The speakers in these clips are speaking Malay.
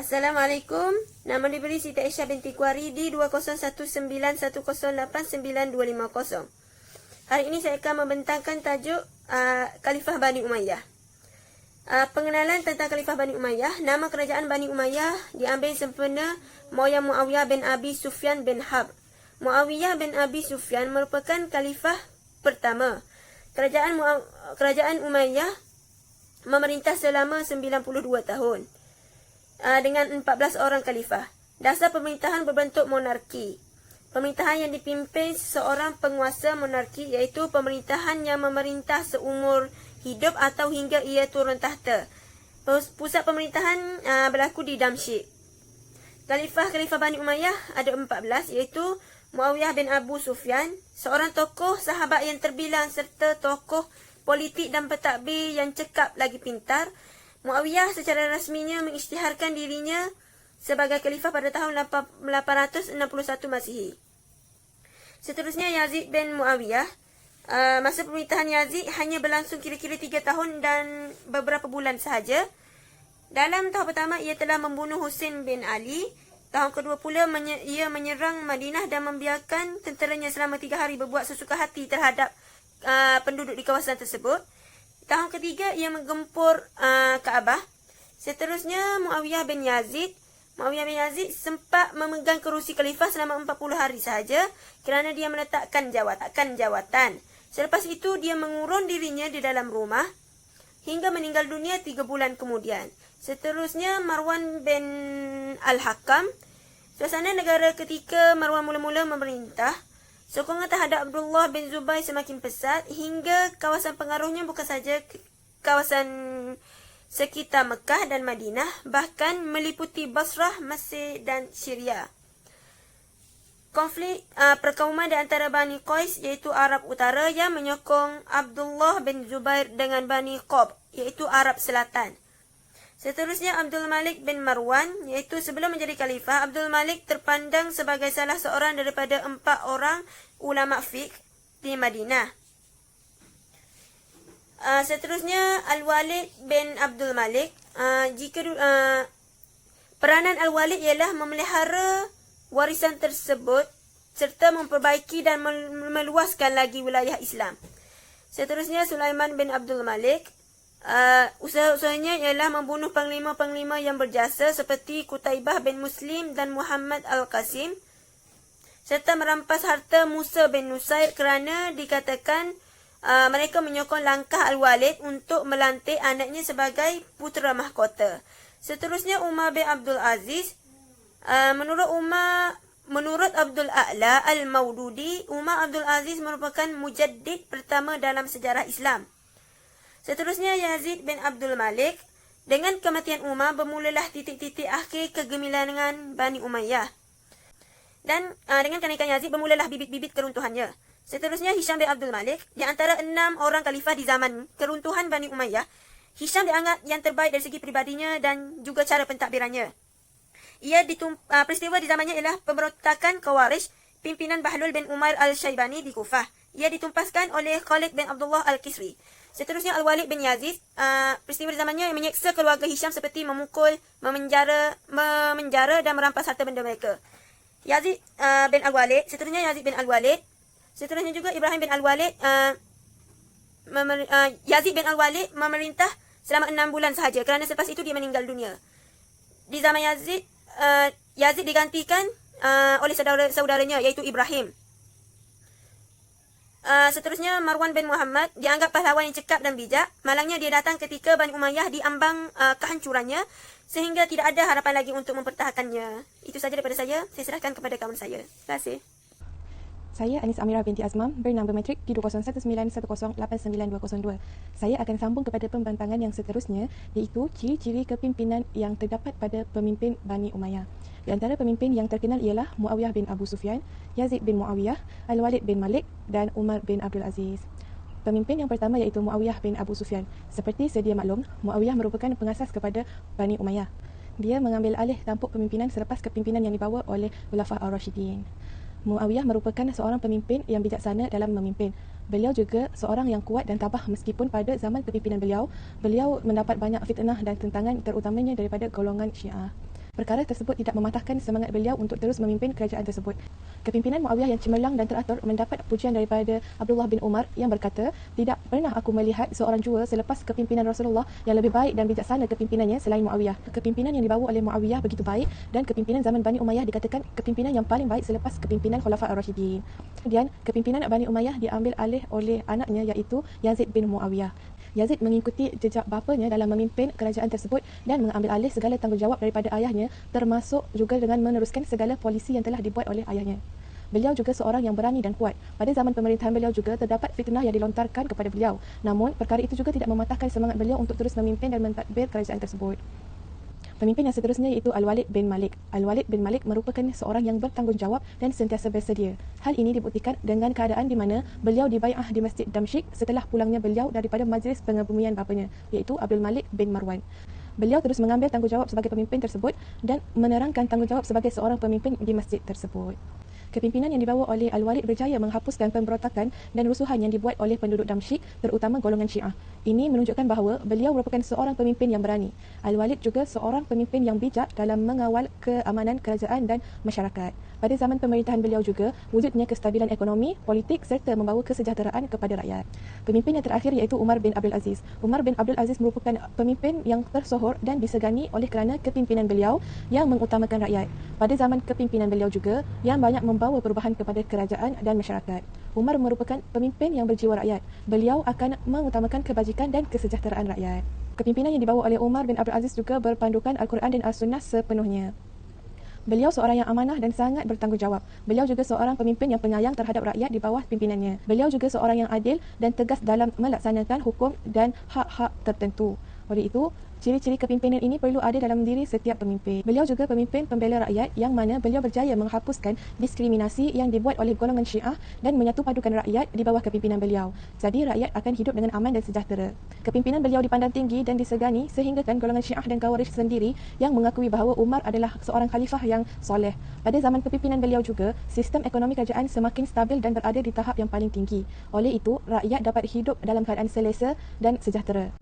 Assalamualaikum. Nama diberi Siti Aisyah binti Kuaridi 201910892550. Hari ini saya akan membentangkan tajuk Khalifah Bani Umayyah. Pengenalan tentang Khalifah Bani Umayyah. Nama kerajaan Bani Umayyah diambil sempena moyang Muawiyah bin Abi Sufyan bin Harb. Muawiyah bin Abi Sufyan merupakan khalifah pertama. Kerajaan Umayyah memerintah selama 92 tahun. Dengan 14 orang khalifah. Dasar pemerintahan berbentuk monarki. Pemerintahan yang dipimpin seorang penguasa monarki iaitu pemerintahan yang memerintah seumur hidup atau hingga ia turun tahta. Pusat pemerintahan berlaku di Damsyik. Khalifah Bani Umayyah ada 14 iaitu Muawiyah bin Abu Sufyan, seorang tokoh sahabat yang terbilang serta tokoh politik dan pentadbir yang cekap lagi pintar. Muawiyah secara rasminya mengisytiharkan dirinya sebagai khalifah pada tahun 861 Masihi. Seterusnya Yazid bin Muawiyah. Masa pemerintahan Yazid hanya berlangsung kira-kira 3 tahun dan beberapa bulan sahaja. Dalam tahun pertama ia telah membunuh Husain bin Ali. Tahun kedua pula ia menyerang Madinah dan membiarkan tenteranya selama 3 hari berbuat sesuka hati terhadap penduduk di kawasan tersebut. Tahun ketiga ia menggempur Kaabah. Seterusnya Muawiyah bin Yazid. Muawiyah bin Yazid sempat memegang kerusi khalifah selama 40 hari sahaja kerana dia meletakkan jawatan. Selepas itu dia mengurun dirinya di dalam rumah hingga meninggal dunia 3 bulan kemudian. Seterusnya Marwan bin Al-Hakam. Suasana negara ketika Marwan mula-mula memerintah, sokongan terhadap Abdullah bin Zubair semakin pesat hingga kawasan pengaruhnya bukan saja kawasan sekitar Mekah dan Madinah, bahkan meliputi Basrah, Mesir dan Syria. Konflik perkauman di antara Bani Qais iaitu Arab Utara yang menyokong Abdullah bin Zubair dengan Bani Qab iaitu Arab Selatan. Seterusnya Abdul Malik bin Marwan, iaitu sebelum menjadi khalifah, Abdul Malik terpandang sebagai salah seorang daripada 4 orang ulama fiqh di Madinah. Seterusnya Al-Walid bin Abdul Malik. Peranan Al-Walid ialah memelihara warisan tersebut serta memperbaiki dan meluaskan lagi wilayah Islam. Seterusnya Sulaiman bin Abdul Malik. Usaha-usahanya ialah membunuh panglima-panglima yang berjasa seperti Qutaibah bin Muslim dan Muhammad Al-Qasim, serta merampas harta Musa bin Nusair kerana dikatakan mereka menyokong langkah Al-Walid untuk melantik anaknya sebagai putera mahkota. Seterusnya Umar bin Abdul Aziz. Menurut Abdul A'la Al-Maududi, Umar Abdul Aziz merupakan mujaddid pertama dalam sejarah Islam. Seterusnya Yazid bin Abdul Malik. Dengan kematian Umar bermulalah titik-titik akhir kegemilangan Bani Umayyah. Dan dengan kenaikan Yazid bermulalah bibit-bibit keruntuhannya. Seterusnya Hisham bin Abdul Malik. Di antara 6 orang khalifah di zaman keruntuhan Bani Umayyah, Hisham dianggap yang terbaik dari segi pribadinya dan juga cara pentadbirannya. Peristiwa di zamannya ialah pemberontakan Khawarij pimpinan Bahlul bin Umair Al-Syaibani di Kufah. Ia ditumpaskan oleh Khalid bin Abdullah Al-Kisri. Seterusnya Al-Walid bin Yazid. Peristiwa di zamannya yang menyeksa keluarga Hisham seperti memukul, memenjara dan merampas harta benda mereka. Yazid bin Al-Walid. Seterusnya Yazid bin Al-Walid. Seterusnya juga Ibrahim bin Al-Walid. Yazid bin Al-Walid memerintah selama 6 bulan sahaja kerana selepas itu dia meninggal dunia. Di zaman Yazid, Yazid digantikan oleh saudaranya iaitu Ibrahim. Seterusnya Marwan bin Muhammad dianggap pahlawan yang cekap dan bijak. Malangnya dia datang ketika Bani Umayyah diambang kehancurannya sehingga tidak ada harapan lagi untuk mempertahankannya. Itu saja daripada saya. Saya serahkan kepada kawan saya. Terima kasih. Saya Anis Amirah binti Azmam, bernama metrik T20191089202. Saya akan sambung kepada pembentangan yang seterusnya, iaitu ciri-ciri kepimpinan yang terdapat pada pemimpin Bani Umayyah. Di antara pemimpin yang terkenal ialah Muawiyah bin Abu Sufyan, Yazid bin Muawiyah, Al-Walid bin Malik dan Umar bin Abdul Aziz. Pemimpin yang pertama iaitu Muawiyah bin Abu Sufyan. Seperti sedia maklum, Muawiyah merupakan pengasas kepada Bani Umayyah. Dia mengambil alih tampuk pemimpinan selepas kepimpinan yang dibawa oleh Khulafah Ar-Rasyidin. Muawiyah merupakan seorang pemimpin yang bijaksana dalam memimpin. Beliau juga seorang yang kuat dan tabah meskipun pada zaman kepimpinan beliau mendapat banyak fitnah dan tentangan terutamanya daripada golongan Syiah. Perkara tersebut tidak mematahkan semangat beliau untuk terus memimpin kerajaan tersebut. Kepimpinan Muawiyah yang cemerlang dan teratur mendapat pujian daripada Abdullah bin Umar yang berkata, "Tidak pernah aku melihat seorang jua selepas kepimpinan Rasulullah yang lebih baik dan bijaksana kepimpinannya selain Muawiyah. Kepimpinan yang dibawa oleh Muawiyah begitu baik dan kepimpinan zaman Bani Umayyah dikatakan kepimpinan yang paling baik selepas kepimpinan Khulafa' ar-Rasyidin." Kemudian, kepimpinan Bani Umayyah diambil alih oleh anaknya iaitu Yazid bin Muawiyah. Yazid mengikuti jejak bapanya dalam memimpin kerajaan tersebut dan mengambil alih segala tanggungjawab daripada ayahnya, termasuk juga dengan meneruskan segala polisi yang telah dibuat oleh ayahnya. Beliau juga seorang yang berani dan kuat. Pada zaman pemerintahan beliau juga terdapat fitnah yang dilontarkan kepada beliau. Namun, perkara itu juga tidak mematahkan semangat beliau untuk terus memimpin dan mentadbir kerajaan tersebut. Pemimpin yang seterusnya iaitu Al-Walid bin Malik. Al-Walid bin Malik merupakan seorang yang bertanggungjawab dan sentiasa bersedia. Hal ini dibuktikan dengan keadaan di mana beliau dibai'ah di Masjid Damsyik setelah pulangnya beliau daripada majlis pengebumian bapanya, iaitu Abdul Malik bin Marwan. Beliau terus mengambil tanggungjawab sebagai pemimpin tersebut dan menerangkan tanggungjawab sebagai seorang pemimpin di masjid tersebut. Kepimpinan yang dibawa oleh Al-Walid berjaya menghapuskan pemberontakan dan rusuhan yang dibuat oleh penduduk Damsyik, terutama golongan Syiah. Ini menunjukkan bahawa beliau merupakan seorang pemimpin yang berani. Al-Walid juga seorang pemimpin yang bijak dalam mengawal keamanan kerajaan dan masyarakat. Pada zaman pemerintahan beliau juga, wujudnya kestabilan ekonomi, politik serta membawa kesejahteraan kepada rakyat. Pemimpin yang terakhir iaitu Umar bin Abdul Aziz. Umar bin Abdul Aziz merupakan pemimpin yang tersohor dan disegani oleh kerana kepimpinan beliau yang mengutamakan rakyat. Pada zaman kepimpinan beliau juga, yang banyak membawa perubahan kepada kerajaan dan masyarakat. Umar merupakan pemimpin yang berjiwa rakyat. Beliau akan mengutamakan kebajikan dan kesejahteraan rakyat. Kepimpinan yang dibawa oleh Umar bin Abdul Aziz juga berpandukan Al-Quran dan As-Sunnah sepenuhnya. Beliau seorang yang amanah dan sangat bertanggungjawab. Beliau juga seorang pemimpin yang penyayang terhadap rakyat di bawah pimpinannya. Beliau juga seorang yang adil dan tegas dalam melaksanakan hukum dan hak-hak tertentu. Oleh itu, ciri-ciri kepimpinan ini perlu ada dalam diri setiap pemimpin. Beliau juga pemimpin pembela rakyat yang mana beliau berjaya menghapuskan diskriminasi yang dibuat oleh golongan Syiah dan menyatupadukan rakyat di bawah kepimpinan beliau. Jadi rakyat akan hidup dengan aman dan sejahtera. Kepimpinan beliau dipandang tinggi dan disegani sehinggakan golongan Syiah dan Khawarij sendiri yang mengakui bahawa Umar adalah seorang khalifah yang soleh. Pada zaman kepimpinan beliau juga, sistem ekonomi kerajaan semakin stabil dan berada di tahap yang paling tinggi. Oleh itu, rakyat dapat hidup dalam keadaan selesa dan sejahtera.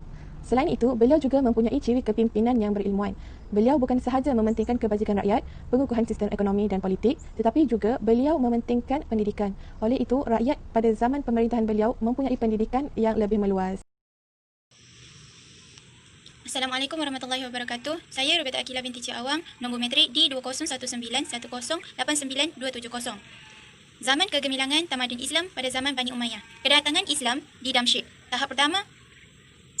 Selain itu, beliau juga mempunyai ciri kepimpinan yang berilmuan. Beliau bukan sahaja mementingkan kebajikan rakyat, pengukuhan sistem ekonomi dan politik, tetapi juga beliau mementingkan pendidikan. Oleh itu, rakyat pada zaman pemerintahan beliau mempunyai pendidikan yang lebih meluas. Assalamualaikum warahmatullahi wabarakatuh. Saya Roberta Akila binti Cik Awang, nombor metrik D20191089270. Zaman kegemilangan tamadun Islam pada zaman Bani Umayyah. Kedatangan Islam di Damsyik. Tahap pertama,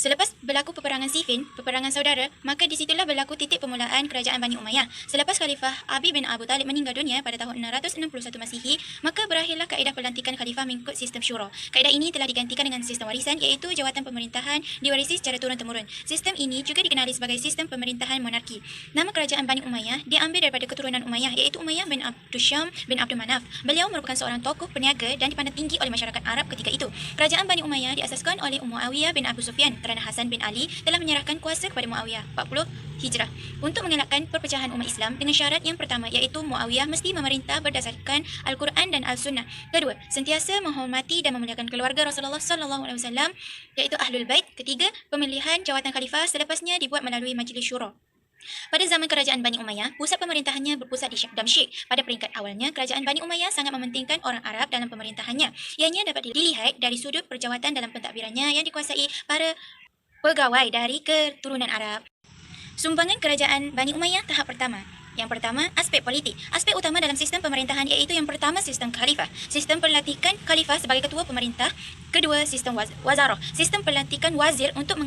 selepas berlaku peperangan Siffin, peperangan saudara, maka di situlah berlaku titik permulaan kerajaan Bani Umayyah. Selepas Khalifah Abi bin Abu Talib meninggal dunia pada tahun 661 Masihi, maka berakhirlah kaedah pelantikan khalifah mengikut sistem syura. Kaedah ini telah digantikan dengan sistem warisan, iaitu jawatan pemerintahan diwarisi secara turun-temurun. Sistem ini juga dikenali sebagai sistem pemerintahan monarki. Nama kerajaan Bani Umayyah diambil daripada keturunan Umayyah, iaitu Umayyah bin Abdul Syam bin Abdul Manaf. Beliau merupakan seorang tokoh peniaga dan dipandang tinggi oleh masyarakat Arab ketika itu. Kerajaan Bani Umayyah diasaskan oleh Muawiyah bin Abu Sufyan kerana Hasan bin Ali telah menyerahkan kuasa kepada Muawiyah 40 Hijrah untuk mengelakkan perpecahan umat Islam dengan syarat yang pertama, iaitu Muawiyah mesti memerintah berdasarkan Al-Quran dan Al-Sunnah. Kedua, sentiasa menghormati dan memuliakan keluarga Rasulullah SAW, iaitu Ahlul Bait. Ketiga, pemilihan jawatan khalifah selepasnya dibuat melalui majlis syura. Pada zaman kerajaan Bani Umayyah, pusat pemerintahannya berpusat di Damsyik. Pada peringkat awalnya, kerajaan Bani Umayyah sangat mementingkan orang Arab dalam pemerintahannya. Ianya dapat dilihat dari sudut perjawatan dalam pentadbirannya yang dikuasai para pegawai dari keturunan Arab. Sumbangan kerajaan Bani Umayyah tahap pertama. Yang pertama, aspek politik. Aspek utama dalam sistem pemerintahan iaitu yang pertama, sistem khalifah. Sistem pelantikan khalifah sebagai ketua pemerintah. Kedua, sistem wazarah. Sistem pelantikan wazir untuk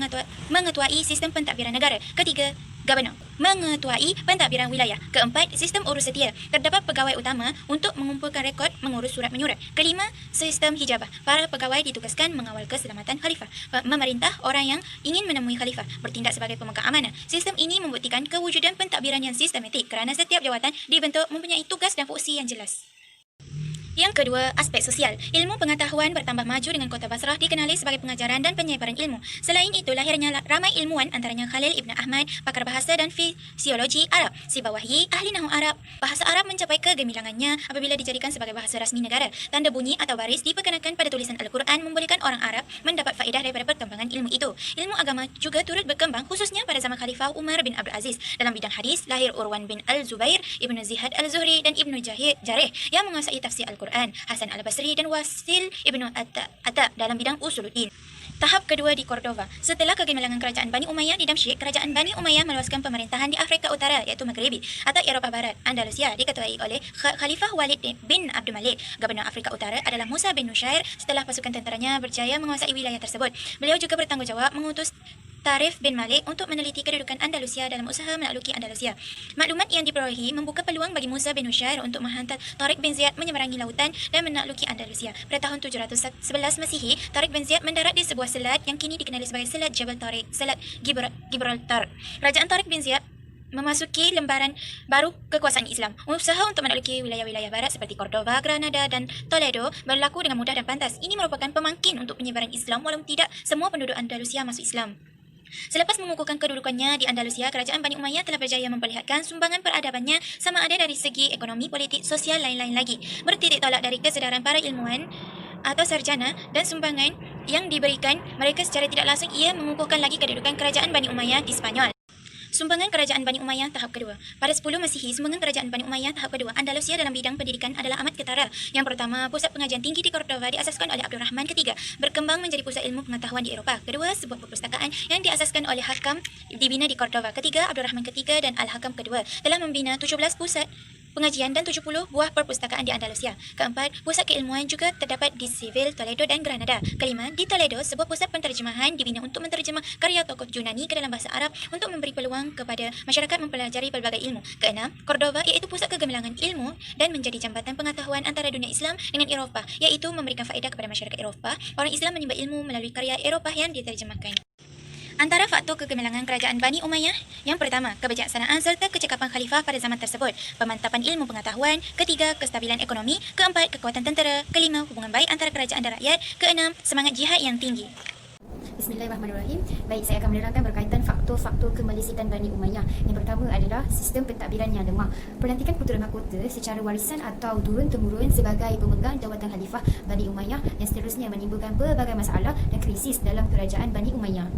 mengetuai sistem pentadbiran negara. Ketiga, Gubernur mengetuai pentadbiran wilayah. Keempat, sistem urus setia. Terdapat pegawai utama untuk mengumpulkan rekod mengurus surat menyurat. Kelima, sistem hijabah. Para pegawai ditugaskan mengawal keselamatan khalifah. Memerintah orang yang ingin menemui khalifah. Bertindak sebagai pemegang amanah. Sistem ini membuktikan kewujudan pentadbiran yang sistematik kerana setiap jawatan dibentuk mempunyai tugas dan fungsi yang jelas. Yang kedua, aspek sosial. Ilmu pengetahuan bertambah maju dengan kota Basrah dikenali sebagai pengajaran dan penyebaran ilmu. Selain itu, lahirnya ramai ilmuwan antaranya Khalil Ibn Ahmad, pakar bahasa dan fisiologi Arab, Sibawayhi, ahli nahu Arab. Bahasa Arab mencapai kegemilangannya apabila dijadikan sebagai bahasa rasmi negara. Tanda bunyi atau baris diperkenakan pada tulisan Al-Quran membolehkan orang Arab mendapat faedah daripada perkembangan ilmu itu. Ilmu agama juga turut berkembang khususnya pada zaman Khalifah Umar bin Abdul Aziz. Dalam bidang hadis, lahir Urwan bin Al-Zubair, Ibnu Zihad Al-Zuhri dan Ibnu Jarih yang menguasai tafsir Al-Quran, Hasan Al-Basri dan Wasil Ibnu Atta dalam bidang usuluddin. Tahap kedua di Cordova. Setelah kegemilangan kerajaan Bani Umayyah di Damsyik, kerajaan Bani Umayyah meluaskan pemerintahan di Afrika Utara iaitu Maghribi atau Eropah Barat. Andalusia diketuai oleh Khalifah Walid bin Abdul Malik. Gubernur Afrika Utara adalah Musa bin Nushair. Setelah pasukan tenteranya berjaya menguasai wilayah tersebut, beliau juga bertanggungjawab mengutus Tarif bin Malik untuk meneliti kedudukan Andalusia dalam usaha menakluki Andalusia. Maklumat yang diperolehi membuka peluang bagi Musa bin Nushair untuk menghantar Tariq bin Ziyad menyeberangi lautan dan menakluki Andalusia. Pada tahun 711 Masihi, Tariq bin Ziyad mendarat di sebuah selat yang kini dikenali sebagai Selat Jabal Tariq, Selat Gibraltar. Kerajaan Tariq bin Ziyad memasuki lembaran baru kekuasaan Islam. Usaha untuk menakluki wilayah-wilayah barat seperti Cordova, Granada dan Toledo berlaku dengan mudah dan pantas. Ini merupakan pemangkin untuk penyebaran Islam walaupun tidak semua penduduk Andalusia masuk Islam. Selepas mengukuhkan kedudukannya di Andalusia, kerajaan Bani Umayyah telah berjaya memperlihatkan sumbangan peradabannya sama ada dari segi ekonomi, politik, sosial, lain-lain lagi. Bertitik tolak dari kesedaran para ilmuwan atau sarjana dan sumbangan yang diberikan mereka secara tidak langsung, ia mengukuhkan lagi kedudukan kerajaan Bani Umayyah di Spanyol. Sumbangan kerajaan Bani Umayyah tahap kedua. Pada 10 Masihi, sumbangan kerajaan Bani Umayyah tahap kedua Andalusia dalam bidang pendidikan adalah amat ketara. Yang pertama, pusat pengajian tinggi di Cordova diasaskan oleh Abdul Rahman ketiga, berkembang menjadi pusat ilmu pengetahuan di Eropah. Kedua, sebuah perpustakaan yang diasaskan oleh Hakam dibina di Cordova. Ketiga, Abdul Rahman ketiga dan Al-Hakam kedua telah membina 17 pusat pengajian dan 70 buah perpustakaan di Andalusia. Keempat, pusat keilmuan juga terdapat di Seville, Toledo dan Granada. Kelima, di Toledo, sebuah pusat penterjemahan dibina untuk menterjemah karya tokoh Yunani ke dalam bahasa Arab untuk memberi peluang kepada masyarakat mempelajari pelbagai ilmu. Keenam, Cordova iaitu pusat kegemilangan ilmu dan menjadi jambatan pengetahuan antara dunia Islam dengan Eropah, iaitu memberikan faedah kepada masyarakat Eropah. Orang Islam menimba ilmu melalui karya Eropah yang diterjemahkan. Antara faktor kegemilangan kerajaan Bani Umayyah, yang pertama, kebijaksanaan serta kecekapan khalifah pada zaman tersebut. Pemantapan ilmu pengetahuan. Ketiga, kestabilan ekonomi. Keempat, kekuatan tentera. Kelima, hubungan baik antara kerajaan dan rakyat. Keenam, semangat jihad yang tinggi. Bismillahirrahmanirrahim. Baik, saya akan menerangkan berkaitan faktor-faktor kemelisitan Bani Umayyah. Yang pertama adalah sistem pentadbiran yang lemah. Pelantikan putera mahkota secara warisan atau turun-temurun sebagai pemegang jawatan khalifah Bani Umayyah yang seterusnya menimbulkan pelbagai masalah dan krisis dalam kerajaan Bani Umayyah.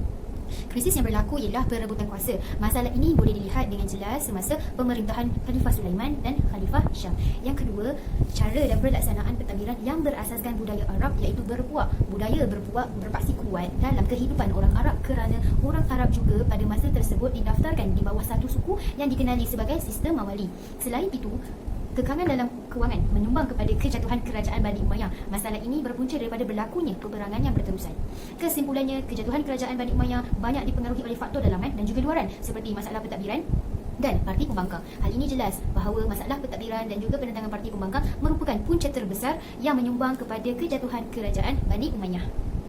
Krisis yang berlaku ialah perebutan kuasa. Masalah ini boleh dilihat dengan jelas semasa pemerintahan Khalifah Sulaiman dan Khalifah Syam. Yang kedua, cara dan pelaksanaan pentadbiran yang berasaskan budaya Arab iaitu berpuak. Budaya berpuak berpaksi kuat dalam kehidupan orang Arab kerana orang Arab juga pada masa tersebut didaftarkan di bawah satu suku yang dikenali sebagai sistem Mawali. Selain itu, kekangan dalam kewangan menyumbang kepada kejatuhan kerajaan Bani Umayyah. Masalah ini berpunca daripada berlakunya peperangan yang berterusan. Kesimpulannya, kejatuhan kerajaan Bani Umayyah banyak dipengaruhi oleh faktor dalaman dan juga luaran seperti masalah pentadbiran dan parti pembangkang. Hal ini jelas bahawa masalah pentadbiran dan juga penentangan parti pembangkang merupakan punca terbesar yang menyumbang kepada kejatuhan kerajaan Bani Umayyah.